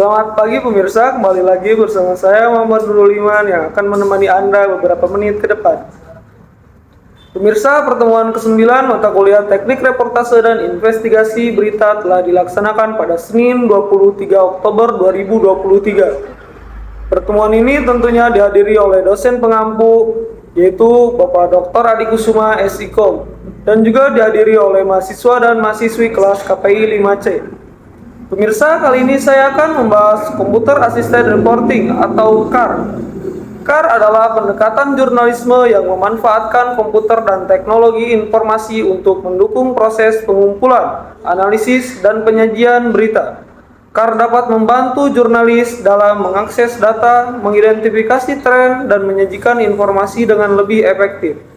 Selamat pagi pemirsa, kembali lagi bersama saya Muhammad Nurul Iman yang akan menemani Anda beberapa menit ke depan. Pemirsa, pertemuan ke-9 mata kuliah Teknik Reportase dan Investigasi Berita telah dilaksanakan pada Senin 23 Oktober 2023. Pertemuan ini tentunya dihadiri oleh dosen pengampu yaitu Bapak Dr. Adi Kusuma SIKOM dan juga dihadiri oleh mahasiswa dan mahasiswi kelas KPI 5C. Pemirsa, kali ini saya akan membahas Computer Assisted Reporting atau CAR. CAR adalah pendekatan jurnalisme yang memanfaatkan komputer dan teknologi informasi untuk mendukung proses pengumpulan, analisis, dan penyajian berita. CAR dapat membantu jurnalis dalam mengakses data, mengidentifikasi tren, dan menyajikan informasi dengan lebih efektif.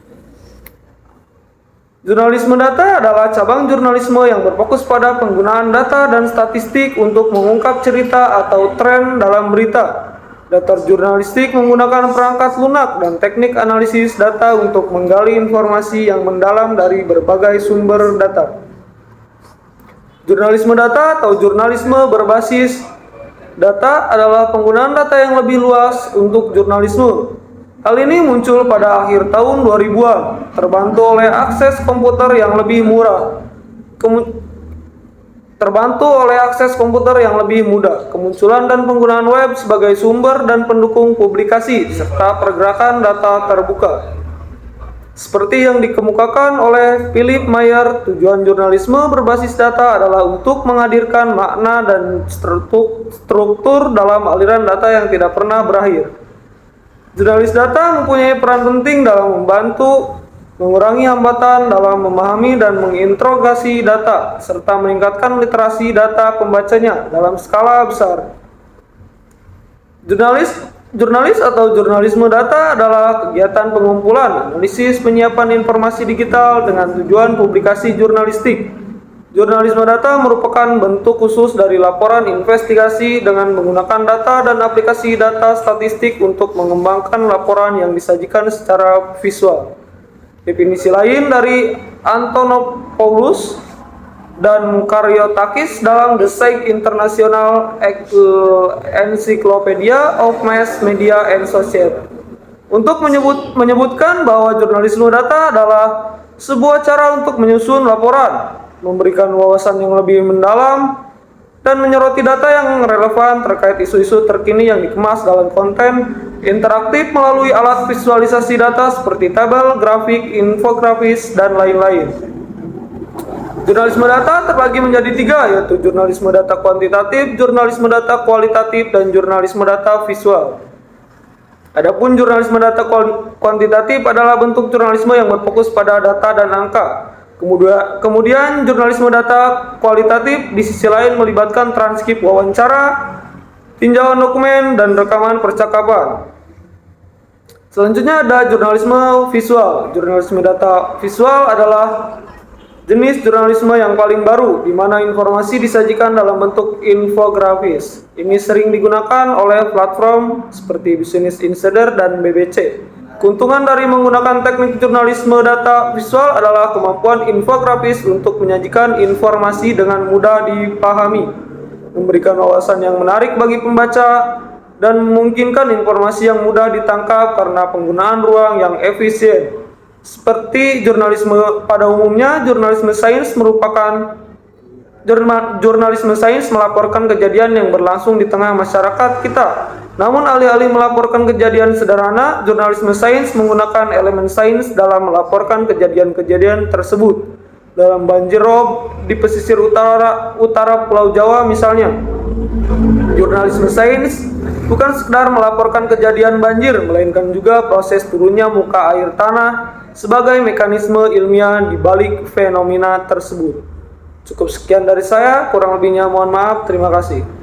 Jurnalisme data adalah cabang jurnalisme yang berfokus pada penggunaan data dan statistik untuk mengungkap cerita atau tren dalam berita. Data jurnalistik menggunakan perangkat lunak dan teknik analisis data untuk menggali informasi yang mendalam dari berbagai sumber data. Jurnalisme data atau jurnalisme berbasis data adalah penggunaan data yang lebih luas untuk jurnalisme. Hal ini muncul pada akhir tahun 2000-an, terbantu oleh akses komputer yang lebih mudah. Kemunculan dan penggunaan web sebagai sumber dan pendukung publikasi, serta pergerakan data terbuka. Seperti yang dikemukakan oleh Philip Mayer, tujuan jurnalisme berbasis data adalah untuk menghadirkan makna dan struktur dalam aliran data yang tidak pernah berakhir. Jurnalis data mempunyai peran penting dalam membantu mengurangi hambatan dalam memahami dan menginterogasi data, serta meningkatkan literasi data pembacanya dalam skala besar. Jurnalis atau jurnalisme data adalah kegiatan pengumpulan, analisis, penyiapan informasi digital dengan tujuan publikasi jurnalistik. Jurnalisme data merupakan bentuk khusus dari laporan investigasi dengan menggunakan data dan aplikasi data statistik untuk mengembangkan laporan yang disajikan secara visual. Definisi lain dari Antonopoulos dan Karyotakis dalam The Sage International Encyclopedia of Mass Media and Society untuk menyebutkan bahwa jurnalisme data adalah sebuah cara untuk menyusun laporan, memberikan wawasan yang lebih mendalam, dan menyoroti data yang relevan terkait isu-isu terkini yang dikemas dalam konten interaktif melalui alat visualisasi data seperti tabel, grafik, infografis, dan lain-lain. Jurnalisme data terbagi menjadi 3, yaitu jurnalisme data kuantitatif, jurnalisme data kualitatif, dan jurnalisme data visual. Adapun jurnalisme data kuantitatif adalah bentuk jurnalisme yang berfokus pada data dan angka. Kemudian jurnalisme data kualitatif di sisi lain melibatkan transkrip wawancara, tinjauan dokumen, dan rekaman percakapan. Selanjutnya ada jurnalisme visual. Jurnalisme data visual adalah jenis jurnalisme yang paling baru, di mana informasi disajikan dalam bentuk infografis. Ini sering digunakan oleh platform seperti Business Insider dan BBC. Keuntungan dari menggunakan teknik jurnalisme data visual adalah kemampuan infografis untuk menyajikan informasi dengan mudah dipahami, memberikan wawasan yang menarik bagi pembaca, dan memungkinkan informasi yang mudah ditangkap karena penggunaan ruang yang efisien. Seperti jurnalisme pada umumnya, jurnalisme sains melaporkan kejadian yang berlangsung di tengah masyarakat kita. Namun alih-alih melaporkan kejadian sederhana, jurnalisme sains menggunakan elemen sains dalam melaporkan kejadian-kejadian tersebut. Dalam banjir rob di pesisir utara Pulau Jawa misalnya, jurnalisme sains bukan sekedar melaporkan kejadian banjir, melainkan juga proses turunnya muka air tanah sebagai mekanisme ilmiah di balik fenomena tersebut. Cukup sekian dari saya, kurang lebihnya mohon maaf, terima kasih.